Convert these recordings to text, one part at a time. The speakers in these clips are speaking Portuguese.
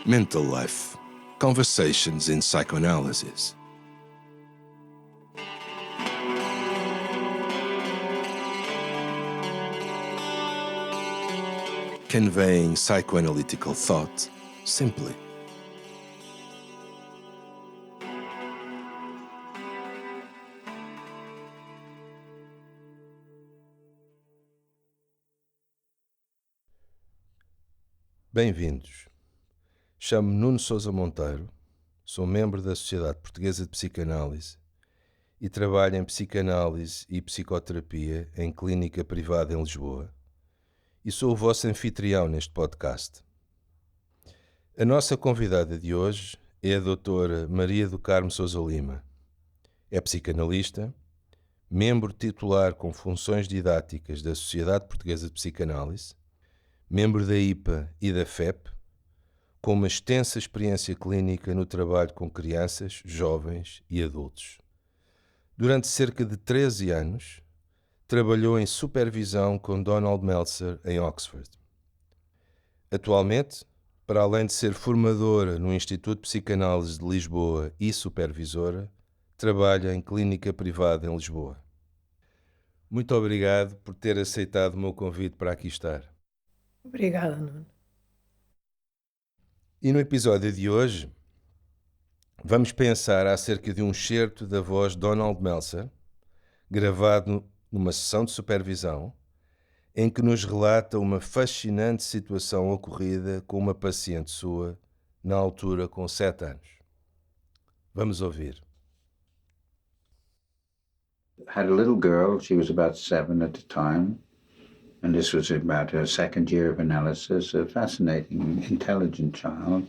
Mental Life. Conversations in Psychoanalysis. Conveying psychoanalytical thought simply. Bem-vindos. Chamo-me Nuno Sousa Monteiro, sou membro da Sociedade Portuguesa de Psicanálise e trabalho em psicanálise e psicoterapia em clínica privada em Lisboa e sou o vosso anfitrião neste podcast. A nossa convidada de hoje é a doutora Maria do Carmo Sousa Lima. É psicanalista, membro titular com funções didáticas da Sociedade Portuguesa de Psicanálise, membro da IPA e da FEP, com uma extensa experiência clínica no trabalho com crianças, jovens e adultos. Durante cerca de 13 anos, trabalhou em supervisão com Donald Meltzer em Oxford. Atualmente, para além de ser formadora no Instituto de Psicanálise de Lisboa e supervisora, trabalha em clínica privada em Lisboa. Muito obrigado por ter aceitado o meu convite para aqui estar. Obrigada, Nuno. E no episódio de hoje, vamos pensar acerca de um excerto da voz de Donald Meltzer, gravado numa sessão de supervisão, em que nos relata uma fascinante situação ocorrida com uma paciente sua, na altura com 7 anos. Vamos ouvir. Had a little girl, she was about 7 at the time, and this was about her second year of analysis, a fascinating, intelligent child.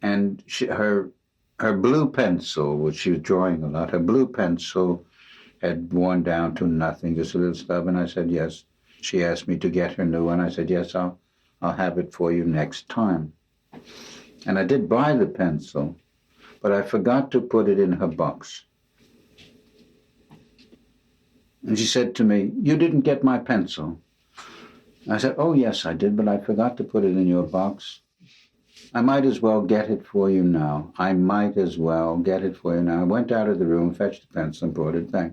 And her blue pencil, which she was drawing a lot, her blue pencil had worn down to nothing, just a little stub, and I said, yes. She asked me to get her new one. I said, yes, I'll have it for you next time. And I did buy the pencil, but I forgot to put it in her box. And she said to me, you didn't get my pencil. I said, oh, yes, I did, but I forgot to put it in your box. I might as well get it for you now. I might as well get it for you now. I went out of the room, fetched the pencil, and brought it back.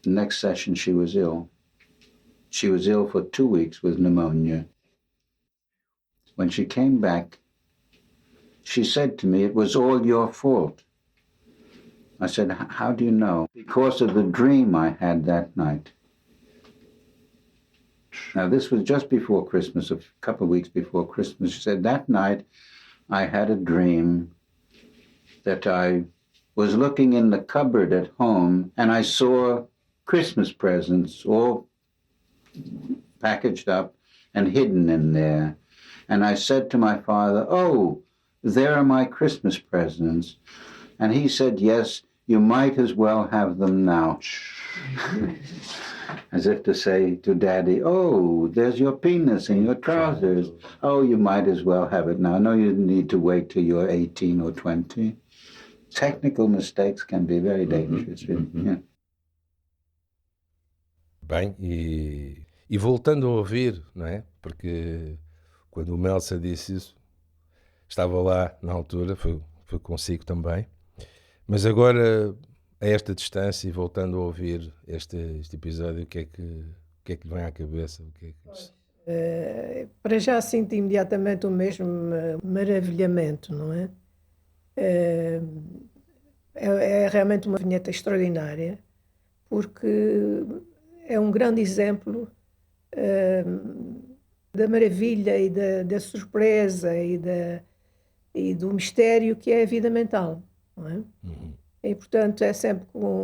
The next session, she was ill. She was ill for 2 weeks with pneumonia. When she came back, she said to me, it was all your fault. I said, how do you know? Because of the dream I had that night. Now, this was just before Christmas, a couple of weeks before Christmas. She said, that night I had a dream that I was looking in the cupboard at home and I saw Christmas presents all packaged up and hidden in there. And I said to my father, oh, there are my Christmas presents. And he said, yes, you might as well have them now. As if to say to Daddy, oh, there's your penis in your trousers. Oh, you might as well have it now. No, you need to wait till you're 18 or 20. Technical mistakes can be very dangerous. Yeah. Bem, e voltando a ouvir, não é? Porque quando o Meltzer disse isso, estava lá na altura, foi consigo também. Mas agora, a esta distância e voltando a ouvir este episódio, o que é que lhe vem à cabeça? Para já sinto imediatamente o mesmo maravilhamento, não é? É realmente uma vinheta extraordinária, porque é um grande exemplo da maravilha e da surpresa e do mistério que é a vida mental, não é? Uhum. E, portanto,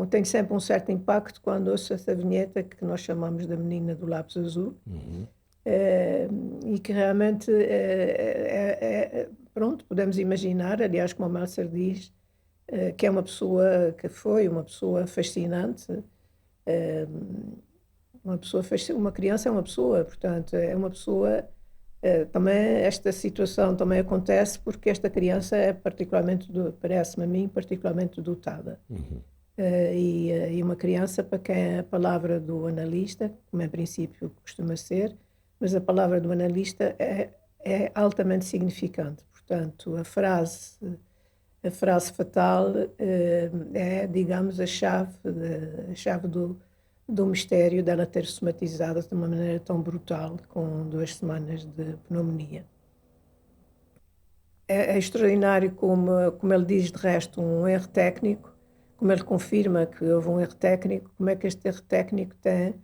tem sempre um certo impacto quando ouço essa vinheta que nós chamamos da menina do lápis azul. Uhum. E que realmente, pronto, podemos imaginar, aliás, como o Meltzer diz, que é uma pessoa que foi uma pessoa fascinante. Uma criança é uma pessoa, portanto, é uma pessoa. Também esta situação também acontece porque esta criança é parece-me a mim, particularmente dotada. Uhum. E uma criança para quem a palavra do analista, como em princípio costuma ser, mas a palavra do analista é é altamente significante. Portanto, a frase fatal é, digamos, a chave do mistério dela ter somatizado de uma maneira tão brutal, com 2 semanas de pneumonia. É extraordinário como ele diz, de resto, um erro técnico, como ele confirma que houve um erro técnico, como é que este erro técnico tem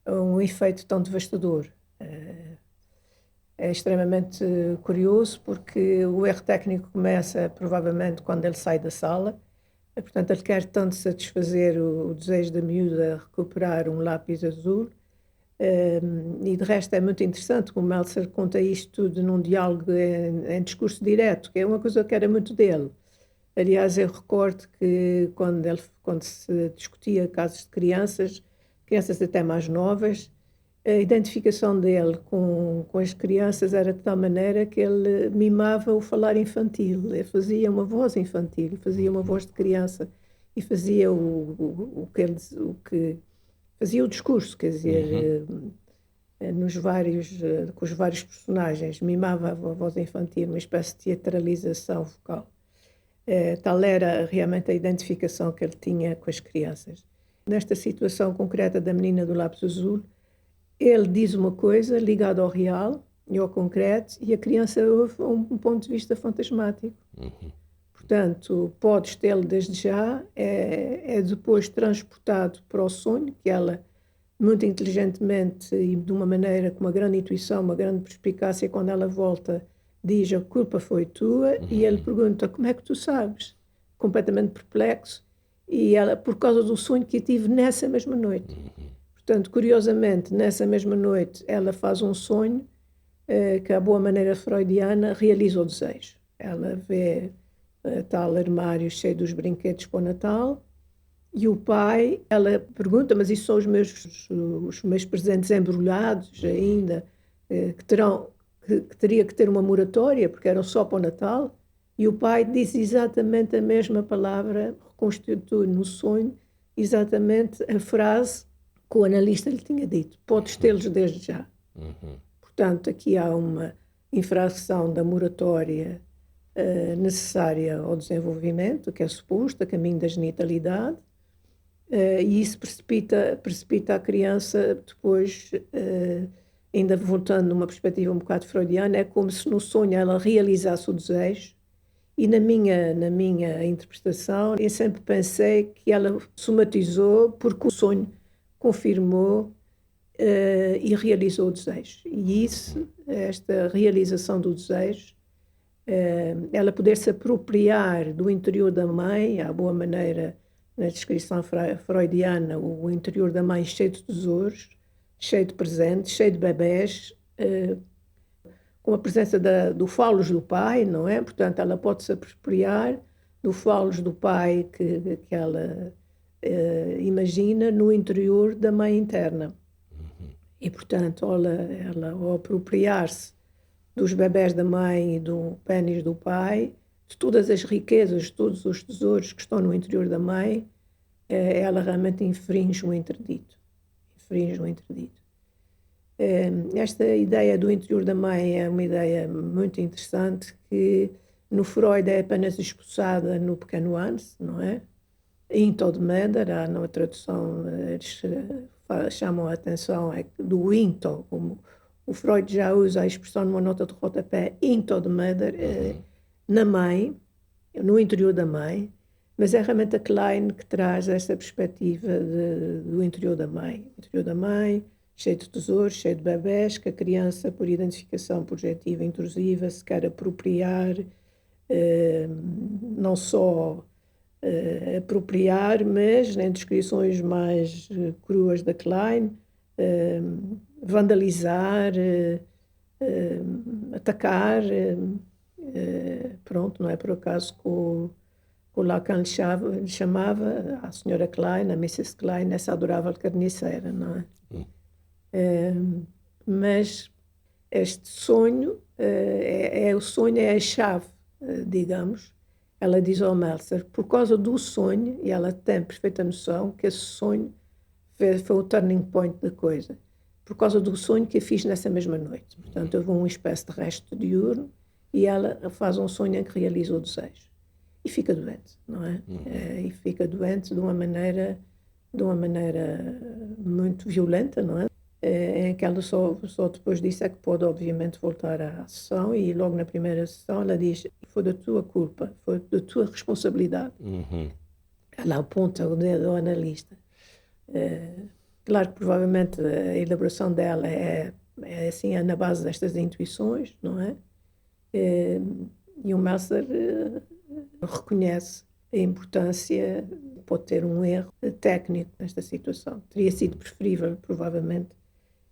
um efeito tão devastador. É extremamente curioso, porque o erro técnico começa provavelmente quando ele sai da sala. Portanto, ele quer tanto satisfazer o desejo da miúda recuperar um lápis azul. E de resto é muito interessante como Meltzer conta isto tudo num diálogo em discurso direto, que é uma coisa que era muito dele. Aliás, eu recordo que quando se discutia casos de crianças até mais novas, a identificação dele com as crianças era de tal maneira que ele mimava o falar infantil. Ele fazia uma voz infantil, fazia uma voz de criança e fazia o que fazia o discurso, quer dizer, com os vários personagens, mimava a voz infantil, uma espécie de teatralização vocal. Tal era realmente a identificação que ele tinha com as crianças. Nesta situação concreta da menina do lápis azul, ele diz uma coisa ligada ao real e ao concreto, e a criança ouve um ponto de vista fantasmático. Portanto, podes tê-lo desde já, é depois transportado para o sonho, que ela, muito inteligentemente e de uma maneira, com uma grande intuição, uma grande perspicácia, quando ela volta, diz: a culpa foi tua, e ele pergunta: como é que tu sabes? Completamente perplexo, e ela, por causa do sonho que eu tive nessa mesma noite. Portanto, curiosamente, nessa mesma noite, ela faz um sonho que, à boa maneira freudiana, realiza o desejo. Ela vê tal armário cheio dos brinquedos para o Natal, e o pai, ela pergunta: mas isso são os meus presentes embrulhados ainda, que teria que ter uma moratória, porque eram só para o Natal? E o pai diz exatamente a mesma palavra, reconstitui no sonho exatamente a frase que o analista lhe tinha dito: podes tê-los desde já. Portanto, aqui há uma infração da moratória necessária ao desenvolvimento, que é suposto, a caminho da genitalidade, e isso precipita a criança depois, ainda voltando numa perspectiva um bocado freudiana, é como se no sonho ela realizasse o desejo, e na minha interpretação eu sempre pensei que ela somatizou porque o sonho confirmou e realizou o desejo. E isso, esta realização do desejo, ela poder se apropriar do interior da mãe, à boa maneira, na descrição freudiana, o interior da mãe cheio de tesouros, cheio de presentes, cheio de bebés, com a presença do falos do pai, não é? Portanto, ela pode se apropriar do falos do pai que ela imagina no interior da mãe interna. E, portanto, ela ao apropriar-se dos bebés da mãe e do pênis do pai, de todas as riquezas, de todos os tesouros que estão no interior da mãe, ela realmente infringe o interdito. Esta ideia do interior da mãe é uma ideia muito interessante, que no Freud é apenas expulsada no pequeno ânus, não é? Into de Meder, há na tradução, eles chamam a atenção do into, como o Freud já usa a expressão numa nota de rodapé, into de Meder, na mãe, no interior da mãe, mas é realmente a Klein que traz esta perspectiva do interior da mãe, cheio de tesouros, cheio de bebés, que a criança, por identificação projetiva intrusiva, se quer apropriar, não só apropriar, mas em descrições mais cruas da Klein, vandalizar, atacar, pronto, não é por acaso que o Lacan lhe chamava a senhora Klein, a Mrs. Klein, essa adorável carniceira, não é? Mas este sonho, o sonho é a chave, digamos. Ela diz ao Meltzer, por causa do sonho, e ela tem perfeita noção que esse sonho foi o turning point da coisa. por causa do sonho que eu fiz nessa mesma noite. Portanto, houve uma espécie de resto diurno e ela faz um sonho em que realiza o desejo. E fica doente, não é? E fica doente de uma maneira muito violenta, não é? Em que ela só depois disso é que pode, obviamente, voltar à sessão, e logo na primeira sessão ela diz: foi da tua culpa, foi da tua responsabilidade. Ela aponta o dedo ao analista. Claro que provavelmente a elaboração dela é assim, é na base destas intuições, não é? E o Meltzer reconhece a importância, pode ter um erro técnico nesta situação. Teria sido preferível, provavelmente,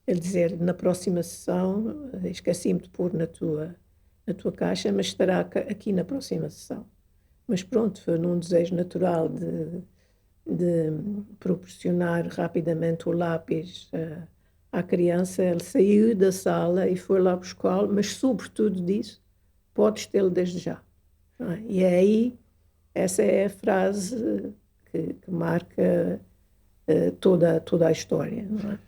ele dizer: na próxima sessão, esqueci-me de pôr na tua caixa, mas estará aqui na próxima sessão. Mas pronto, foi num desejo natural de proporcionar rapidamente o lápis à criança. Ele saiu da sala e foi lá buscá-lo, mas sobretudo disse: podes tê-lo desde já. E é aí, essa é a frase que marca toda a história, não é?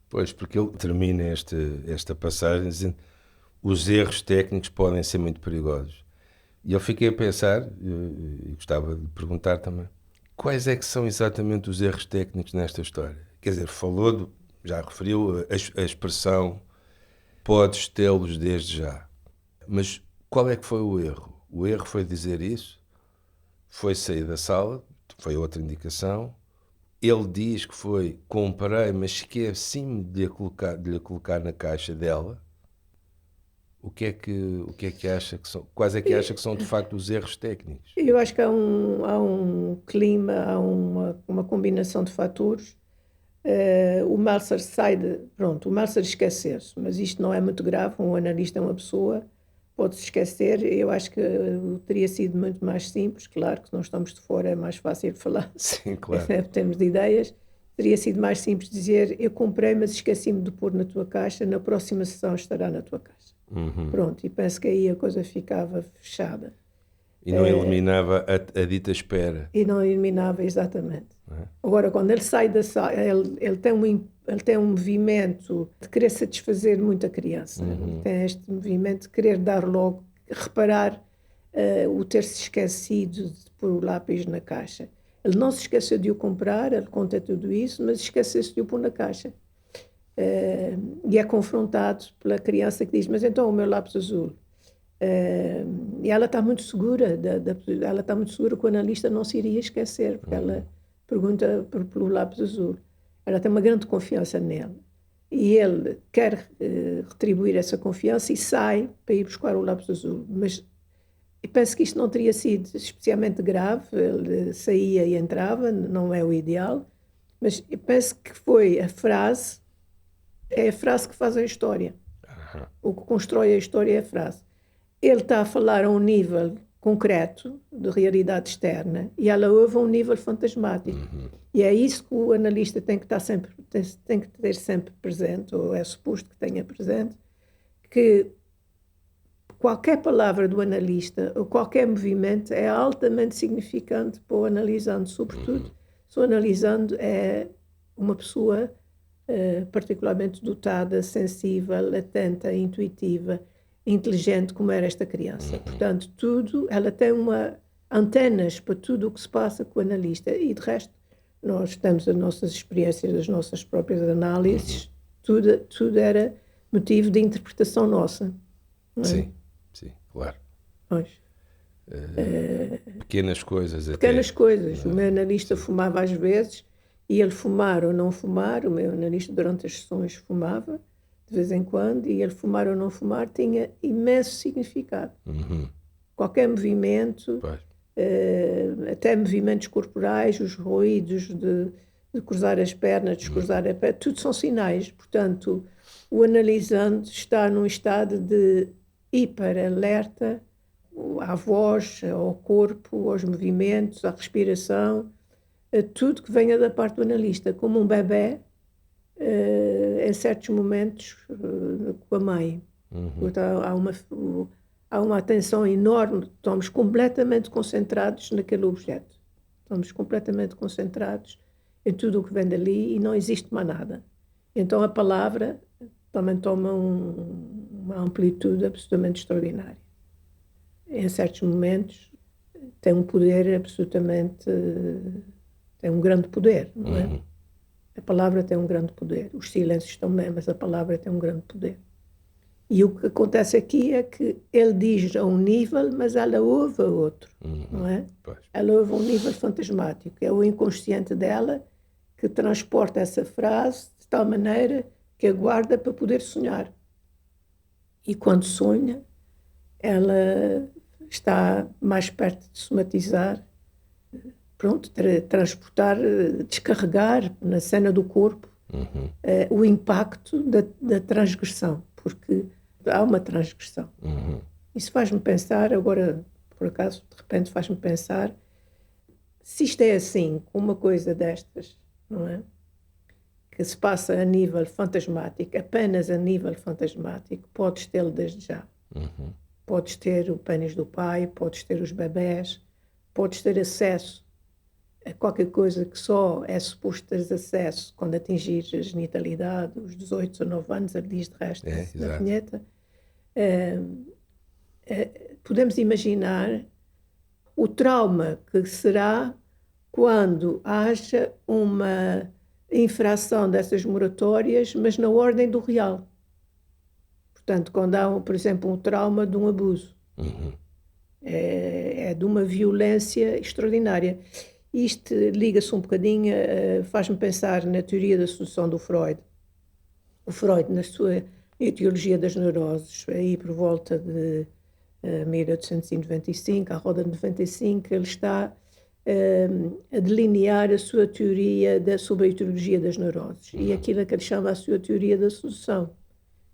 Pois, porque ele termina esta passagem dizendo: os erros técnicos podem ser muito perigosos. E eu fiquei a pensar, e gostava de perguntar também, quais é que são exatamente os erros técnicos nesta história? Quer dizer, já referiu a expressão podes tê-los desde já. Mas qual é que foi o erro? O erro foi dizer isso? Foi sair da sala? Foi outra indicação? Ele diz que foi: comprei, mas esqueci-me de lhe colocar na caixa dela. O que é que acha que são? Quais é que acha que são de facto os erros técnicos? Eu acho que há um clima, há uma combinação de fatores. O Meltzer o Meltzer esquecer-se, mas isto não é muito grave. Um analista é uma pessoa, pode-se esquecer. Eu acho que teria sido muito mais simples. Claro que se nós estamos de fora é mais fácil falar. Sim, claro. Temos de ideias. Teria sido mais simples dizer: eu comprei, mas esqueci-me de pôr na tua caixa, na próxima sessão estará na tua caixa. Pronto, e penso que aí a coisa ficava fechada. E não eliminava a dita espera. E não eliminava, exatamente. Agora, quando ele sai da sala, ele tem um movimento de querer satisfazer muito a criança. Ele tem este movimento de querer dar logo, reparar o ter-se esquecido de pôr o lápis na caixa. Ele não se esqueceu de o comprar, ele conta tudo isso, mas esqueceu-se de o pôr na caixa. E é confrontado pela criança que diz: mas então o meu lápis azul? E ela está muito segura, ela está muito segura que o analista não se iria esquecer, porque ela pergunta pelo lápis azul. Ela tem uma grande confiança nele. E ele quer retribuir essa confiança e sai para ir buscar o lápis azul. Mas eu penso que isto não teria sido especialmente grave. Ele saía e entrava, não é o ideal. Mas eu penso que foi a frase que faz a história. O que constrói a história é a frase. Ele está a falar a um nível concreto de realidade externa e ela ouve a um nível fantasmático. E é isso que o analista tem que ter sempre presente, ou é suposto que tenha presente, que qualquer palavra do analista ou qualquer movimento é altamente significante para o analisando, sobretudo se o analisando é uma pessoa particularmente dotada, sensível, atenta, intuitiva, inteligente, como era esta criança. Portanto, ela tem antenas para tudo o que se passa com o analista, e de resto nós temos as nossas experiências, as nossas próprias análises, tudo era motivo de interpretação nossa. Não é? Sim, claro. Pois. Pequenas coisas. Pequenas coisas. O meu analista fumava às vezes, e ele fumar ou não fumar, o meu analista durante as sessões fumava, de vez em quando, e ele fumar ou não fumar tinha imenso significado. Qualquer movimento, até movimentos corporais, os ruídos de cruzar as pernas, descruzar a perna, tudo são sinais. Portanto, o analisando está num estado de hiperalerta à voz, ao corpo, aos movimentos, à respiração, a tudo que venha da parte do analista, como um bebé, em certos momentos, com a mãe. Há uma atenção enorme, estamos completamente concentrados naquele objeto. Estamos completamente concentrados em tudo o que vem dali e não existe mais nada. Então a palavra também toma uma amplitude absolutamente extraordinária. Em certos momentos tem um poder absolutamente, tem um grande poder, não é? A palavra tem um grande poder, os silêncios também, mas a palavra tem um grande poder. E o que acontece aqui é que ele diz a um nível, mas ela ouve a outro, não é? Pois. Ela ouve a um nível fantasmático, é o inconsciente dela que transporta essa frase de tal maneira que a guarda para poder sonhar. E quando sonha, ela está mais perto de somatizar, pronto, transportar, descarregar na cena do corpo o impacto da transgressão, porque há uma transgressão. Isso faz-me pensar, agora, por acaso, de repente faz-me pensar, se isto é assim, com uma coisa destas, não é? Que se passa a nível fantasmático, apenas a nível fantasmático, podes tê-lo desde já. Podes ter o pênis do pai, podes ter os bebés, podes ter acesso a qualquer coisa que só é suposto teres acesso quando atingires a genitalidade, os 18, 19 anos, ele diz de resto na vinheta. Podemos imaginar o trauma que será quando haja uma infração dessas moratórias, mas na ordem do real. Portanto, quando há, por exemplo, um trauma de um abuso. É de uma violência extraordinária. Isto liga-se um bocadinho, faz-me pensar na teoria da sedução do Freud. O Freud, na sua etiologia das neuroses, aí por volta de 1895, à roda de 95, ele está a delinear a sua teoria sobre a etiologia das neuroses e aquilo que ele chama a sua teoria da sedução,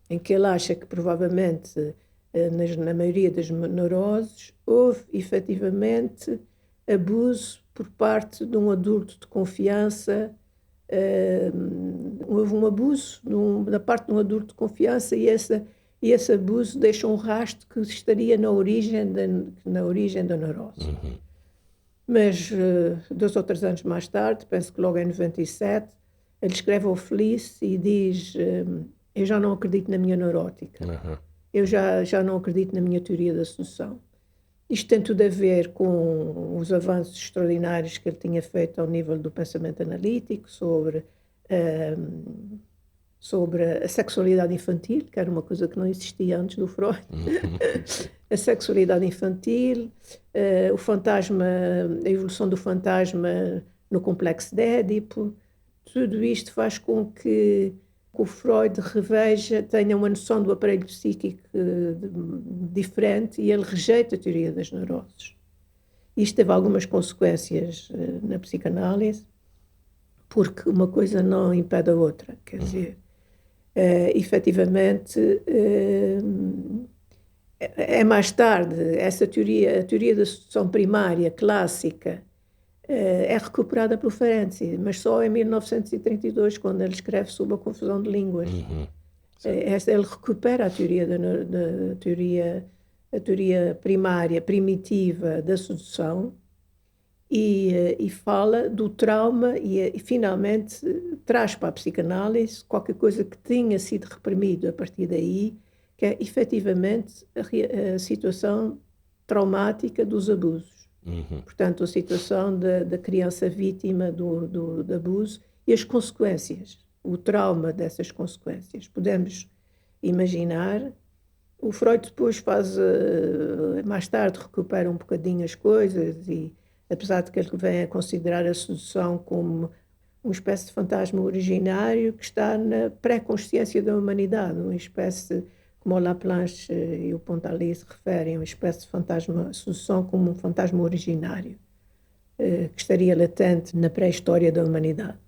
em que ele acha que provavelmente na maioria das neuroses houve efetivamente abuso por parte de um adulto de confiança, houve um abuso da parte de um adulto de confiança e esse abuso deixa um rastro que estaria na origem da neurose. Mas 2 ou 3 anos mais tarde, penso que logo em 97, ele escreve ao Felice e diz: eu já não acredito na minha neurótica, eu já não acredito na minha teoria da sedução. Isto tem tudo a ver com os avanços extraordinários que ele tinha feito ao nível do pensamento analítico sobre a sexualidade infantil, que era uma coisa que não existia antes do Freud. A sexualidade infantil, o fantasma, a evolução do fantasma no complexo de Édipo. Tudo isto faz com que o Freud reveja, tenha uma noção do aparelho psíquico diferente e ele rejeita a teoria das neuroses. Isto teve algumas consequências na psicanálise, porque uma coisa não impede a outra. Quer dizer, efetivamente, é mais tarde, essa teoria, a teoria da sedução primária, clássica, é recuperada pelo Ferenczi, mas só em 1932, quando ele escreve sobre a confusão de línguas. Ele recupera a teoria primária, primitiva da sedução e fala do trauma e finalmente traz para a psicanálise qualquer coisa que tinha sido reprimido a partir daí, que é efetivamente a situação traumática dos abusos. Portanto, a situação da criança vítima do abuso e as consequências, o trauma dessas consequências. Podemos imaginar, o Freud depois mais tarde recupera um bocadinho as coisas e, apesar de que ele venha a considerar a sedução como uma espécie de fantasma originário que está na pré-consciência da humanidade, uma espécie, como o Laplanche e o Pontalis se referem, uma espécie de fantasma, sedução como um fantasma originário, que estaria latente na pré-história da humanidade.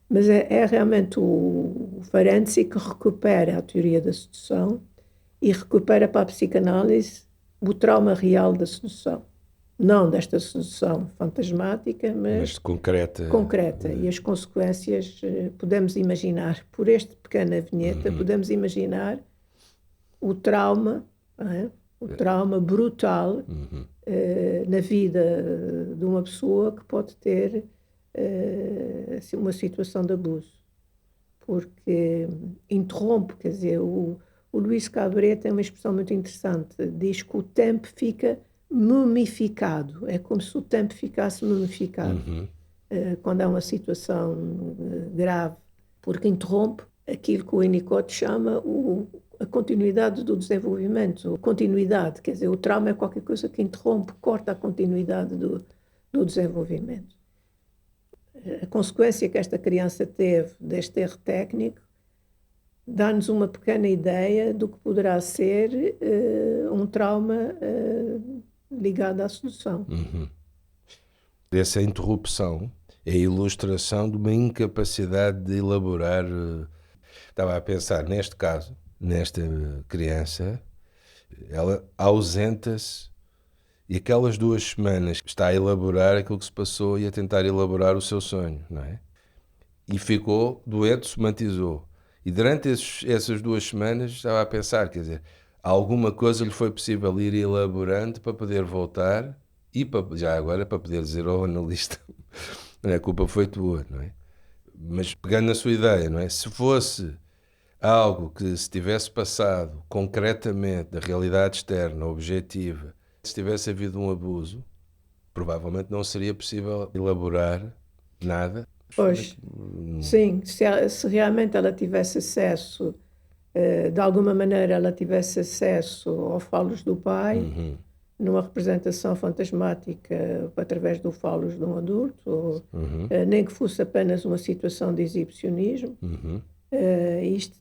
Mas é realmente o Ferenczi que recupera a teoria da sedução e recupera para a psicanálise o trauma real da sedução. Não desta sedução fantasmática, mas concreta. E as consequências podemos imaginar, por esta pequena vinheta, podemos imaginar o trauma, o trauma brutal na vida de uma pessoa que pode ter uma situação de abuso. porque interrompe, quer dizer, o Luís Cabret tem uma expressão muito interessante, diz que o tempo fica mumificado, é como se o tempo ficasse mumificado, quando há uma situação grave, porque interrompe aquilo que o Winnicott chama a continuidade do desenvolvimento, a continuidade, quer dizer, o trauma é qualquer coisa que interrompe, corta a continuidade do desenvolvimento. A consequência que esta criança teve deste erro técnico dá-nos uma pequena ideia do que poderá ser um trauma ligado à sedução. Essa interrupção é a ilustração de uma incapacidade de elaborar. Estava a pensar, neste caso, nesta criança, ela ausenta-se e aquelas 2 semanas está a elaborar aquilo que se passou e a tentar elaborar o seu sonho, não é? E ficou doente, somatizou. E durante essas 2 semanas estava a pensar, quer dizer, alguma coisa lhe foi possível ir elaborando para poder voltar e já agora para poder dizer ao analista, não é, a culpa foi tua, não é? Mas pegando na sua ideia, não é? Se fosse algo que se tivesse passado concretamente da realidade externa, objetiva, se tivesse havido um abuso, provavelmente não seria possível elaborar nada. Pois, sim, se realmente ela tivesse acesso, de alguma maneira ela tivesse acesso aos falos do pai, numa representação fantasmática através do falos de um adulto, ou, nem que fosse apenas uma situação de exibicionismo, isto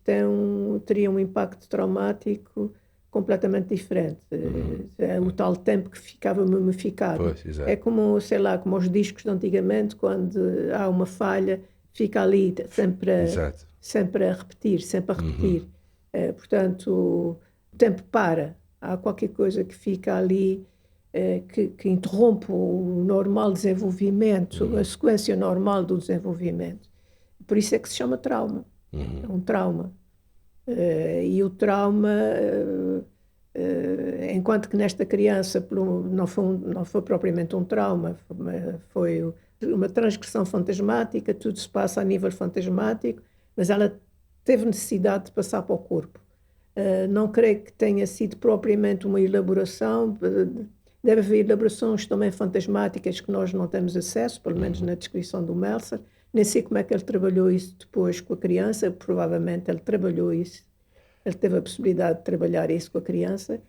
teria um impacto traumático completamente diferente. É o tal tempo que ficava mumificado. Pois, é como, sei lá, como os discos de antigamente, quando há uma falha, fica ali sempre a repetir, sempre a repetir. Portanto, o tempo para. Há qualquer coisa que fica ali, que interrompe o normal desenvolvimento, a sequência normal do desenvolvimento. Por isso é que se chama trauma. É um trauma. E o trauma, enquanto que nesta criança não foi propriamente um trauma, foi uma transgressão fantasmática, tudo se passa a nível fantasmático, mas ela teve necessidade de passar para o corpo. Não creio que tenha sido propriamente uma elaboração, deve haver elaborações também fantasmáticas que nós não temos acesso, pelo menos na descrição do Meltzer. Nem sei como é que ele trabalhou isso depois com a criança, provavelmente ele trabalhou isso, ele teve a possibilidade de trabalhar isso com a criança,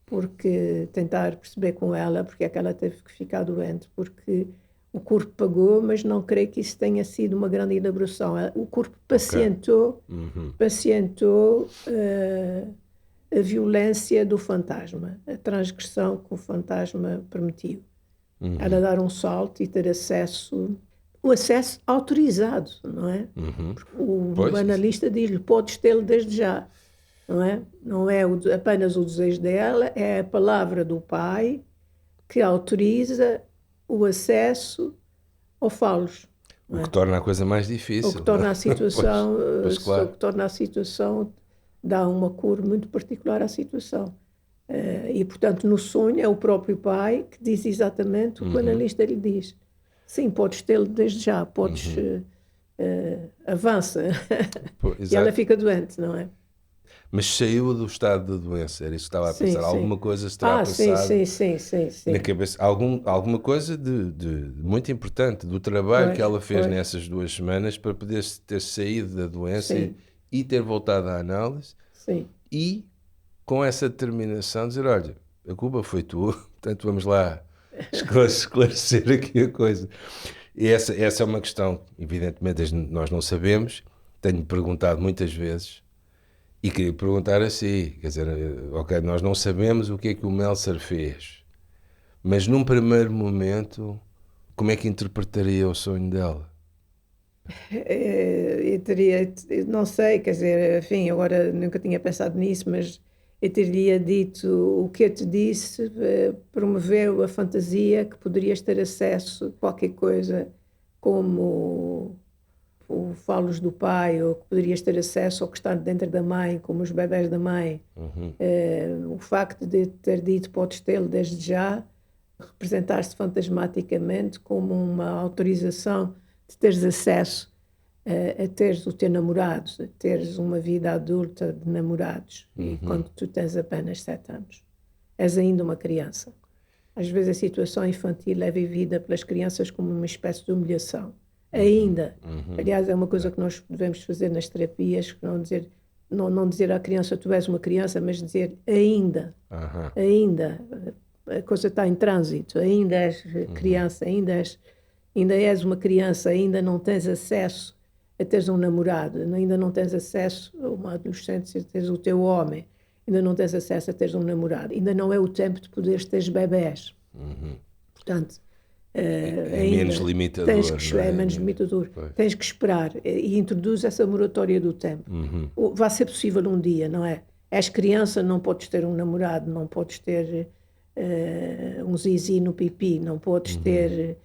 porque tentar perceber com ela porque é que ela teve que ficar doente, porque o corpo pagou, mas não creio que isso tenha sido uma grande elaboração. O corpo pacientou a violência do fantasma, a transgressão que o fantasma permitiu. Ela dar um salto e ter acesso... O acesso autorizado, não é? O analista diz-lhe, podes tê-lo desde já, não é? Não é apenas o desejo dela, é a palavra do pai que autoriza o acesso ao falos. O que torna a coisa mais difícil. O que torna a situação, claro. o que torna a situação, dá uma cor muito particular à situação. E, portanto, no sonho é o próprio pai que diz exatamente o que o analista lhe diz. Sim, podes tê-lo desde já, podes, avança. E ela fica doente, não é? Mas saiu do estado de doença, era isso que estava a pensar. Sim. Alguma coisa se terá passado Sim. na cabeça. Alguma coisa de muito importante, do trabalho que ela fez nessas 2 semanas para poder ter saído da doença e ter voltado à análise. Sim. E com essa determinação dizer, olha, a culpa foi tua, portanto vamos lá esclarecer aqui a coisa. E essa é uma questão, evidentemente, nós não sabemos, tenho perguntado muitas vezes, e queria perguntar assim, quer dizer, ok, nós não sabemos o que é que o Meltzer fez, mas num primeiro momento, como é que interpretaria o sonho dela? Não sei, quer dizer, enfim, agora nunca tinha pensado nisso, mas eu teria dito o que eu te disse, promoveu a fantasia que poderias ter acesso a qualquer coisa como o falos do pai, ou que poderias ter acesso ao que está dentro da mãe, como os bebés da mãe. O facto de ter dito podes tê-lo desde já, representar-se fantasmaticamente como uma autorização de teres acesso a teres o teu namorado, a teres uma vida adulta de namorados, e quando tu tens apenas 7 anos. És ainda uma criança. Às vezes a situação infantil é vivida pelas crianças como uma espécie de humilhação. Ainda. Aliás, é uma coisa que nós devemos fazer nas terapias, não dizer à criança tu és uma criança, mas dizer ainda. Ainda. A coisa está em trânsito. Ainda és criança, ainda és uma criança, ainda não tens acesso a teres um namorado, ainda não tens acesso a uma adolescente, a teres o teu homem, ainda não tens acesso a teres um namorado, ainda não é o tempo de poderes ter bebés. Portanto, é menos limitador. É menos limitador. Tens que esperar e introduz essa moratória do tempo. Vai ser possível um dia, não é? És criança, não podes ter um namorado, não podes ter um zizi no pipi, não podes ter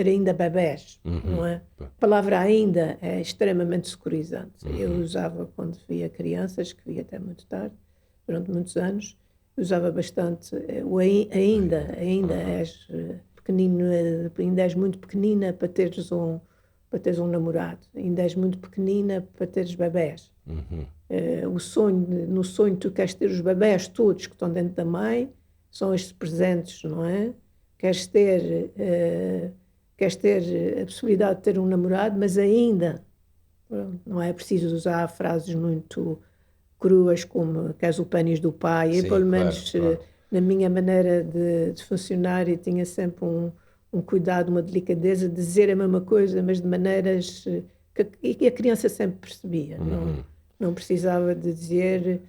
ainda bebés, não é? A palavra ainda é extremamente securizante. Eu usava quando via crianças, que via até muito tarde, durante muitos anos, usava bastante o ainda és pequenino, ainda és muito pequenina para teres um namorado, ainda és muito pequenina para teres bebés. No sonho tu queres ter os bebés todos que estão dentro da mãe, são estes presentes, não é? Queres ter a possibilidade de ter um namorado, mas ainda não é preciso usar frases muito cruas como queres o pênis do pai. Sim, eu, pelo menos, na minha maneira de funcionar, eu tinha sempre um cuidado, uma delicadeza de dizer a mesma coisa, mas de maneiras que a criança sempre percebia. Não precisava de dizer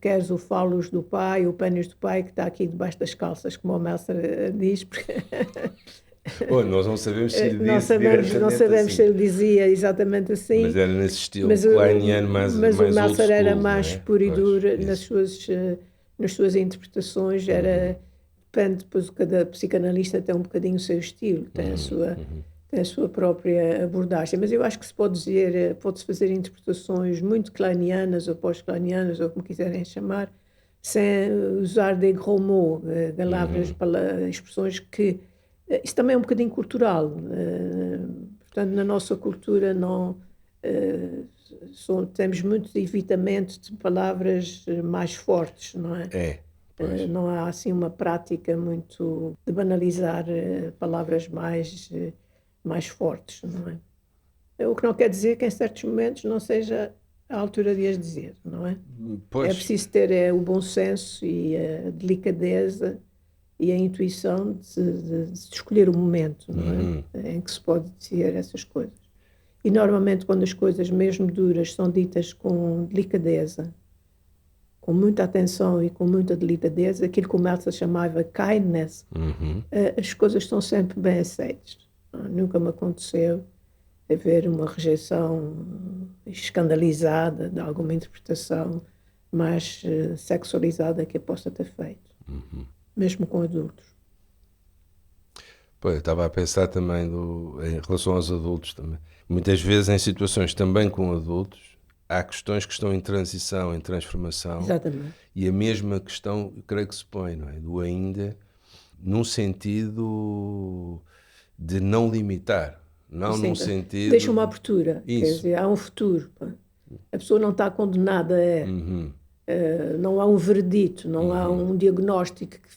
queres o falos do pai, o pênis do pai que está aqui debaixo das calças, como o Meltzer diz, porque nós não sabemos se lhe não sabemos assim. se ele dizia exatamente assim. Mas era nesse estilo kleiniano mais mas o Meltzer era mais puro e duro nas suas interpretações. Depende, depois cada psicanalista tem um bocadinho o seu estilo, tem a sua própria abordagem, mas eu acho que se pode-se fazer interpretações muito kleinianas ou pós-kleinianas, ou como quiserem chamar, sem usar de gros mots, expressões que... Isso também é um bocadinho cultural. Portanto, na nossa cultura temos muito evitamento de palavras mais fortes, não é? Não há assim uma prática muito de banalizar palavras mais fortes, não é? O que não quer dizer que em certos momentos não seja a altura de as dizer, não é? Pois. É preciso ter o bom senso e a delicadeza e a intuição de escolher o momento, não é? Em que se pode dizer essas coisas. E normalmente quando as coisas mesmo duras são ditas com delicadeza, com muita atenção e com muita delicadeza, aquilo que o Meltzer chamava kindness, as coisas estão sempre bem aceitas. Nunca me aconteceu haver uma rejeição escandalizada de alguma interpretação mais sexualizada que eu possa ter feito, mesmo com adultos. Eu estava a pensar também em relação aos adultos também. Muitas vezes em situações também com adultos, há questões que estão em transição, em transformação. Exatamente. E a mesma questão, eu creio que se põe, não é? Do ainda, num sentido de não limitar, não num sentido... Deixa uma abertura, quer dizer, há um futuro. A pessoa não está condenada não há um veredito, não há um diagnóstico que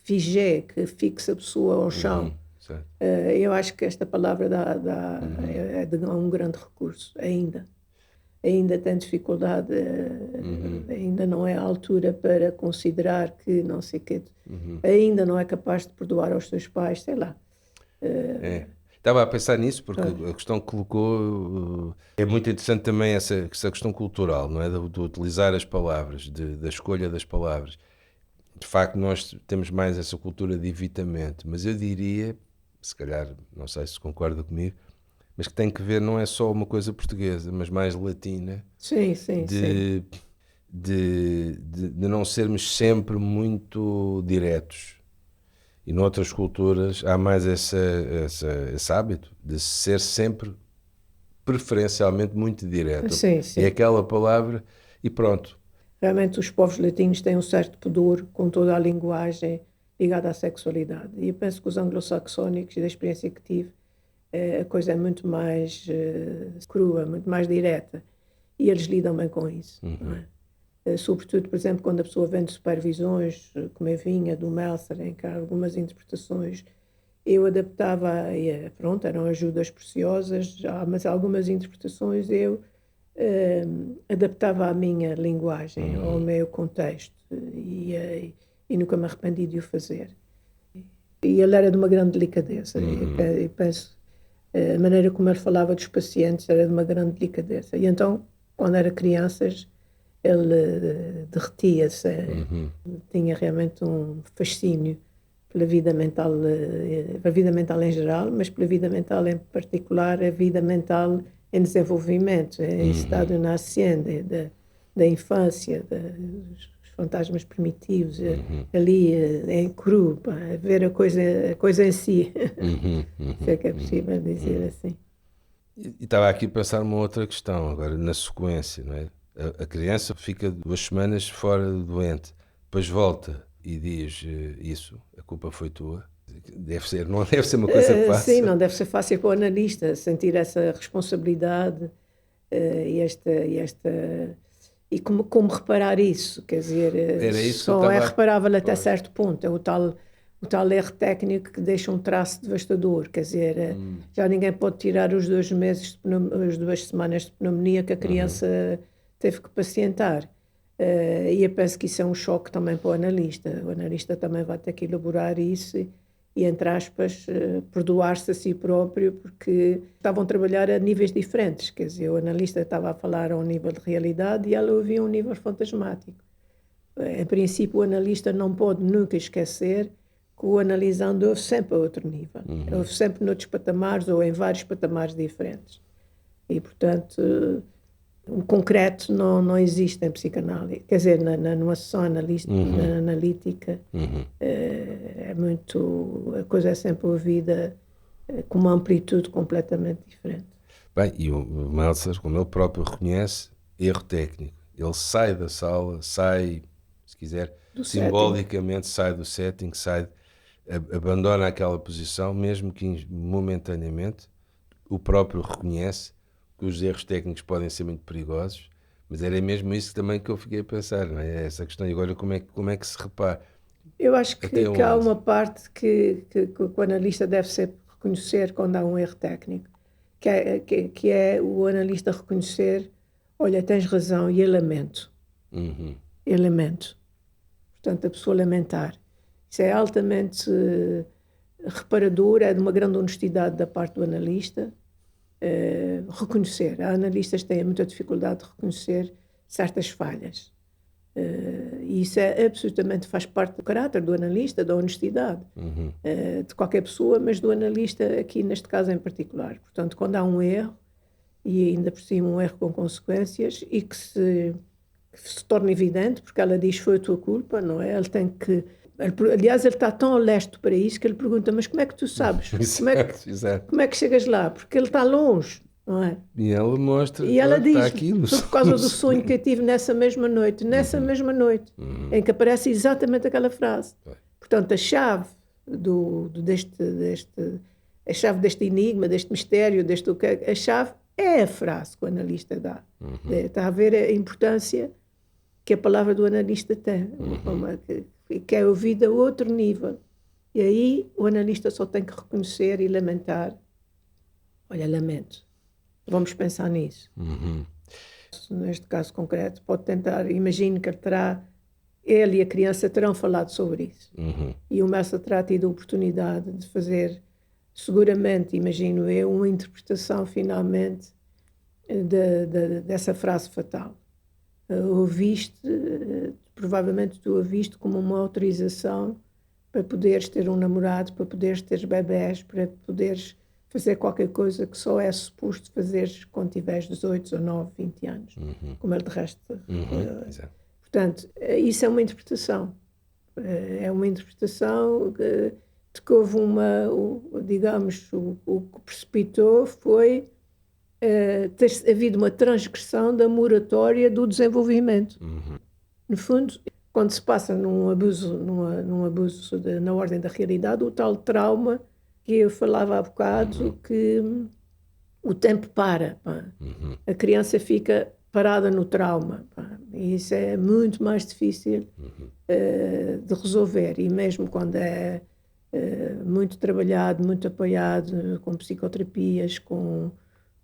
fixe a pessoa ao chão. Eu acho que esta palavra é um grande recurso, ainda tem dificuldade, ainda não é a altura para considerar que não sei o quê, ainda não é capaz de perdoar aos seus pais, sei lá. Estava a pensar nisso porque a questão que colocou é muito interessante também essa questão cultural, não é? De utilizar as palavras, da escolha das palavras. De facto, nós temos mais essa cultura de evitamento, mas eu diria, se calhar, não sei se concorda comigo, mas que tem que ver, não é só uma coisa portuguesa, mas mais latina. Sim. De não sermos sempre muito diretos. E noutras culturas há mais esse hábito de ser sempre, preferencialmente, muito direto. Sim. É aquela palavra e pronto. Realmente os povos latinos têm um certo pudor com toda a linguagem ligada à sexualidade. E eu penso que os anglo-saxónicos, e da experiência que tive, a coisa é muito mais crua, muito mais direta. E eles lidam bem com isso. Não é? Sobretudo, por exemplo, quando a pessoa vem de supervisões, como eu vinha do Meltzer, em que há algumas interpretações, eu adaptava, e pronto, eram ajudas preciosas, mas algumas interpretações eu adaptava à minha linguagem, ao meu contexto, e nunca me arrependi de o fazer. E ele era de uma grande delicadeza, e penso, a maneira como ele falava dos pacientes era de uma grande delicadeza. E então, quando era crianças, ele derretia-se, tinha realmente um fascínio pela vida mental em geral, mas pela vida mental em particular, a vida mental em desenvolvimento, em estado nascente, da infância, dos fantasmas primitivos, ali em cru, pá, a ver a coisa em si, se é que é possível dizer assim. E estava aqui a pensar numa outra questão, agora na sequência, não é? A criança fica 2 semanas fora doente, depois volta e diz isso, a culpa foi tua. Não deve ser uma coisa fácil. Sim, não deve ser fácil para o analista sentir essa responsabilidade e como reparar isso, quer dizer, Era isso só é reparável até certo ponto, é o tal erro técnico que deixa um traço devastador, quer dizer, já ninguém pode tirar os 2 meses, as 2 semanas de pneumonia que a criança teve que pacientar. E eu penso que isso é um choque também para o analista também vai ter que elaborar isso e entre aspas, perdoar-se a si próprio, porque estavam a trabalhar a níveis diferentes, quer dizer, o analista estava a falar a um nível de realidade e ela ouvia um nível fantasmático. Em princípio, o analista não pode nunca esquecer que o analisando ouve sempre a outro nível, ouve sempre noutros patamares ou em vários patamares diferentes. E, portanto, o concreto não existe em psicanálise, quer dizer, numa sessão analítica, é muito, a coisa é sempre ouvida com uma amplitude completamente diferente. Bem, e o Meltzer, como ele próprio reconhece, erro técnico. Ele sai da sala, sai, se quiser, simbolicamente sai do setting, abandona aquela posição, mesmo que momentaneamente, o próprio reconhece que os erros técnicos podem ser muito perigosos, mas era mesmo isso também que eu fiquei a pensar, não é? Essa questão, e agora como é que se repara? Eu acho que há uma parte que o analista deve reconhecer quando há um erro técnico, que é o analista reconhecer, olha, tens razão, e eu lamento. Eu lamento. Portanto, a pessoa lamentar. Isso é altamente reparador, é de uma grande honestidade da parte do analista, reconhecer. Há analistas que têm muita dificuldade de reconhecer certas falhas. E isso absolutamente faz parte do caráter do analista, da honestidade, de qualquer pessoa, mas do analista aqui neste caso em particular. Portanto, quando há um erro, e ainda por cima um erro com consequências, e que se torna evidente, porque ela diz foi a tua culpa, não é? Ele tem que... Aliás, ele está tão honesto para isso que ele pergunta, mas como é que tu sabes? Como é que chegas lá? Porque ele está longe, não é? E ela mostra, e ela diz, está aqui foi por causa do sonho que eu tive nessa mesma noite, em que aparece exatamente aquela frase. Portanto, a chave a chave deste enigma, deste mistério, a chave é a frase que o analista dá. Está a ver a importância que a palavra do analista tem, que é ouvida a outro nível. E aí o analista só tem que reconhecer e lamentar. Olha, lamento. Vamos pensar nisso. Neste caso concreto, pode tentar, imagino que ele e a criança terão falado sobre isso. E o Meltzer terá tido a oportunidade de fazer, seguramente, imagino eu, uma interpretação finalmente dessa frase fatal. Provavelmente tu a viste como uma autorização para poderes ter um namorado, para poderes ter bebés, para poderes fazer qualquer coisa que só é suposto fazeres quando tiveres 18, 19, 20 anos, como ele de resto. Portanto, isso é uma interpretação. É uma interpretação de que houve digamos, o que precipitou foi ter havido uma transgressão da moratória do desenvolvimento. No fundo, quando se passa num abuso na ordem da realidade, o tal trauma que eu falava há bocado, que o tempo para, pá. A criança fica parada no trauma, pá. E isso é muito mais difícil de resolver, e mesmo quando é muito trabalhado, muito apoiado, com psicoterapias, com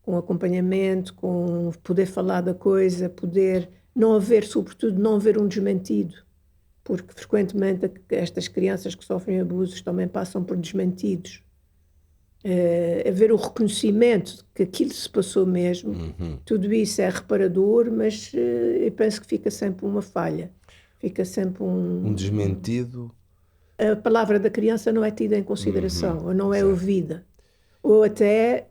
acompanhamento, com poder falar da coisa, poder não haver, sobretudo, não haver um desmentido, porque frequentemente estas crianças que sofrem abusos também passam por desmentidos. Haver o reconhecimento de que aquilo se passou mesmo, tudo isso é reparador, mas eu penso que fica sempre uma falha, fica sempre Um desmentido. a palavra da criança não é tida em consideração, ou não é ouvida, ou até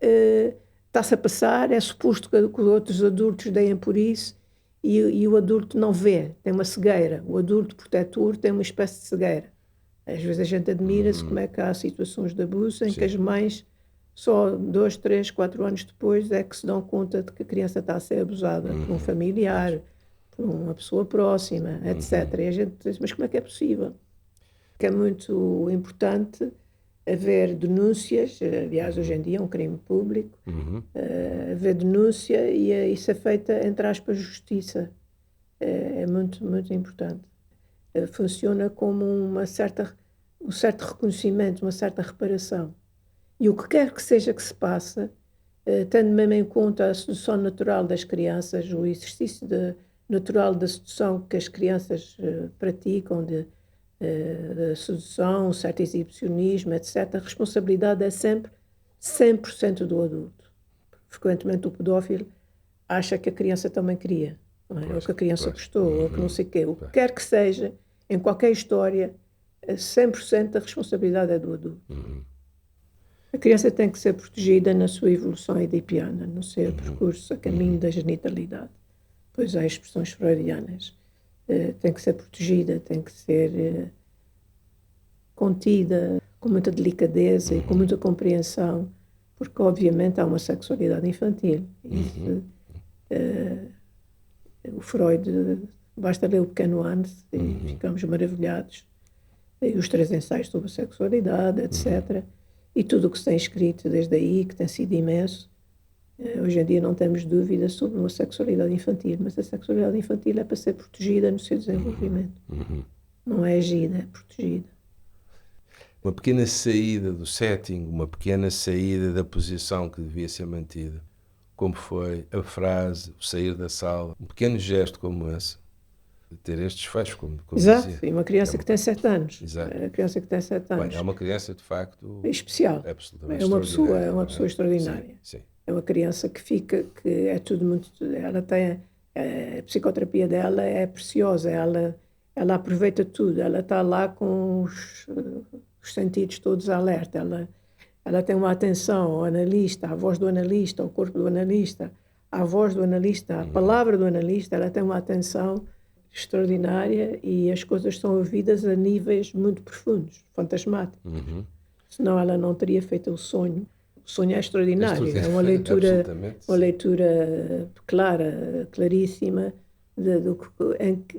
está-se a passar, é suposto que os outros adultos deem por isso, e o adulto não vê, tem uma cegueira. O adulto protetor tem uma espécie de cegueira. Às vezes a gente admira-se como é que há situações de abuso em que as mães, só 2, 3, 4 anos depois, é que se dão conta de que a criança está a ser abusada por um familiar, por uma pessoa próxima, etc. E a gente diz, mas como é que é possível? Que é muito importante haver denúncias, aliás, hoje em dia é um crime público, haver denúncia e isso é feita, entre aspas, justiça. É muito, muito importante. Funciona como um certo reconhecimento, uma certa reparação. E o que quer que seja que se passe, tendo mesmo em conta a sedução natural das crianças, o exercício natural da sedução que as crianças praticam, de sedução, um certo exibicionismo, etc., a responsabilidade é sempre 100% do adulto. Frequentemente o pedófilo acha que a criança também queria, não é? Ou que a criança gostou, ou que não sei o quê. O que quer que seja, em qualquer história, 100% da responsabilidade é do adulto. A criança tem que ser protegida na sua evolução edipiana, no seu percurso a caminho da genitalidade. Pois há expressões freudianas. Tem que ser protegida, tem que ser contida, com muita delicadeza e com muita compreensão, porque obviamente há uma sexualidade infantil. Isso, o Freud, basta ler o Pequeno Hans e ficamos maravilhados. E os 3 ensaios sobre a sexualidade, etc. E tudo o que se tem escrito desde aí, que tem sido imenso. Hoje em dia não temos dúvida sobre uma sexualidade infantil, mas a sexualidade infantil é para ser protegida no seu desenvolvimento. Não é agida, é protegida. Uma pequena saída do setting, uma pequena saída da posição que devia ser mantida, como foi a frase, o sair da sala, um pequeno gesto como esse, de ter estes fechos, como Exato, dizia. e uma criança que tem 7 anos. Exato. A criança que tem 7 anos. Bem, é uma criança, de facto, especial. absolutamente É uma pessoa extraordinária. extraordinária. Sim. É uma criança que é tudo muito... Ela tem... A psicoterapia dela é preciosa, ela aproveita tudo, ela está lá com os sentidos todos alerta, ela tem uma atenção ao analista, à voz do analista, ao corpo do analista, à voz do analista, à palavra do analista, ela tem uma atenção extraordinária e as coisas são ouvidas a níveis muito profundos, fantasmáticos. Senão ela não teria feito o sonho. O sonho é extraordinário, é uma leitura clara, claríssima,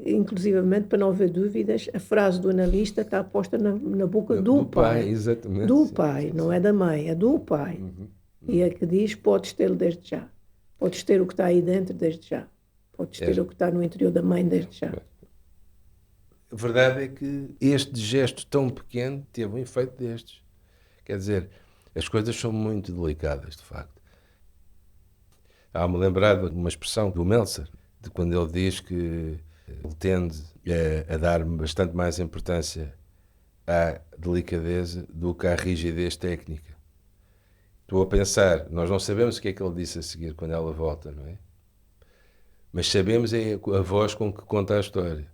inclusivamente, para não haver dúvidas, a frase do analista está posta na boca do pai. Exatamente. Do pai, não é da mãe, é do pai. E é que diz, podes tê-lo desde já. Podes ter o que está aí dentro desde já. Podes ter o que está no interior da mãe desde já. A verdade é que este gesto tão pequeno teve um efeito destes. Quer dizer, as coisas são muito delicadas, de facto. Há-me lembrado de uma expressão do Meltzer, de quando ele diz que ele tende a dar bastante mais importância à delicadeza do que à rigidez técnica. Estou a pensar, nós não sabemos o que é que ele disse a seguir quando ela volta, não é? Mas sabemos é a voz com que conta a história.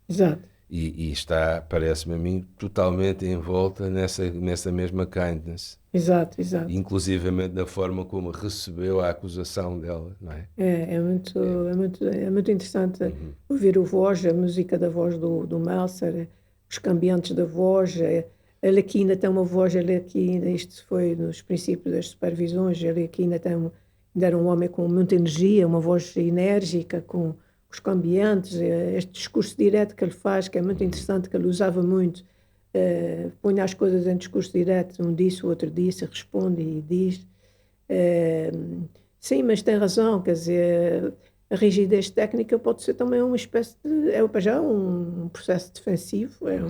Exato. E está, parece-me a mim, totalmente envolta nessa mesma kindness. Exato. Inclusivamente na forma como recebeu a acusação dela, não é? É muito interessante ouvir a voz, a música da voz do Meltzer, os cambiantes da voz. Ele aqui ainda tem uma voz, isto foi nos princípios das supervisões, ele aqui ainda era um homem com muita energia, uma voz enérgica, com os cambiantes, este discurso direto que ele faz, que é muito interessante, que ele usava muito põe as coisas em discurso direto, um disse, o outro disse, responde e diz. Sim, mas tem razão, quer dizer, a rigidez técnica pode ser também uma espécie de, para já um processo defensivo, é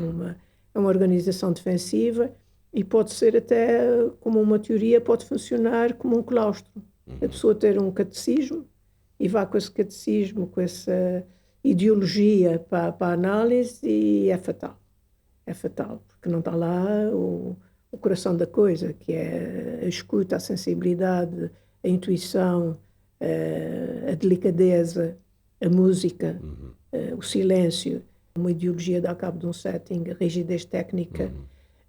uma organização defensiva e pode ser até, como uma teoria, pode funcionar como um claustro. A pessoa ter um catecismo e vá com esse catecismo, com essa ideologia para a análise e é fatal. É fatal, porque não está lá o coração da coisa, que é a escuta, a sensibilidade, a intuição, a delicadeza, a música, o silêncio. Uma ideologia dá cabo de um setting, a rigidez técnica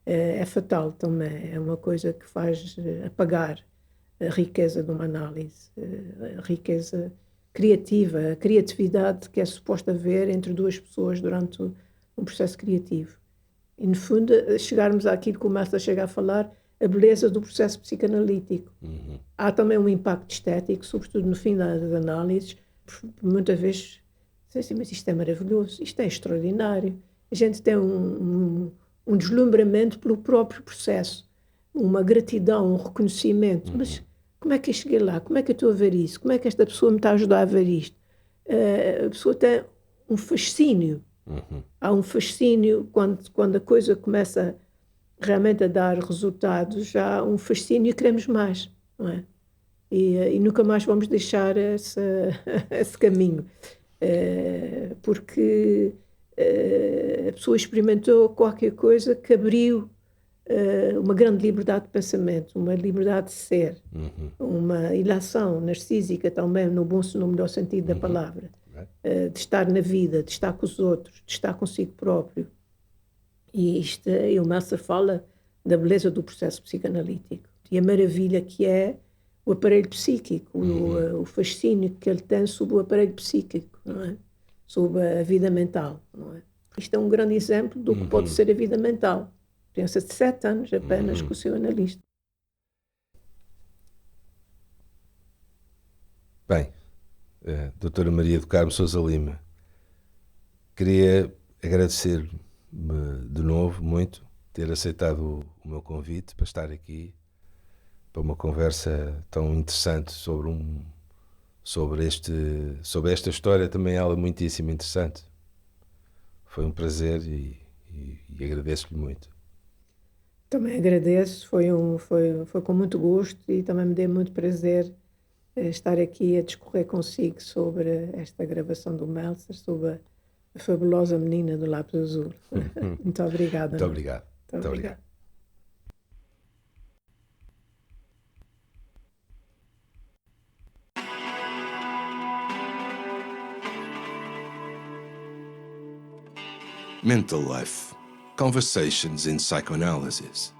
é fatal também. É uma coisa que faz apagar a riqueza de uma análise, a riqueza criativa, a criatividade que é suposta haver entre duas pessoas durante um processo criativo. E, no fundo, chegarmos àquilo que o Martha chega a falar, a beleza do processo psicanalítico. Há também um impacto estético, sobretudo no fim das análises. Muitas vezes, assim, mas isto é maravilhoso, isto é extraordinário. A gente tem um deslumbramento pelo próprio processo, uma gratidão, um reconhecimento. Mas como é que eu cheguei lá? Como é que eu estou a ver isso? Como é que esta pessoa me está a ajudar a ver isto? A pessoa tem um fascínio. Há um fascínio quando a coisa começa realmente a dar resultados, há um fascínio e queremos mais, não é? E nunca mais vamos deixar esse caminho, porque a pessoa experimentou qualquer coisa que abriu uma grande liberdade de pensamento, uma liberdade de ser, uma ilação narcísica também, no melhor sentido da palavra, de estar na vida, de estar com os outros, de estar consigo próprio. E o Meltzer fala da beleza do processo psicanalítico e a maravilha que é o aparelho psíquico, o fascínio que ele tem sobre o aparelho psíquico, não é? Sobre a vida mental, não é? Isto é um grande exemplo do que pode ser a vida mental. Criança de 7 anos apenas com o seu analista. Bem, doutora Maria do Carmo Sousa Lima, queria agradecer-me de novo muito ter aceitado o meu convite para estar aqui para uma conversa tão interessante sobre esta história, também ela muitíssimo interessante. Foi um prazer e agradeço-lhe muito. Também agradeço, foi com muito gosto e também me deu muito prazer estar aqui a discorrer consigo sobre esta gravação do Meltzer, sobre a fabulosa menina do lápis azul. Muito obrigada. Muito obrigado. Muito obrigada. Mental Life. Conversations in Psychoanalysis.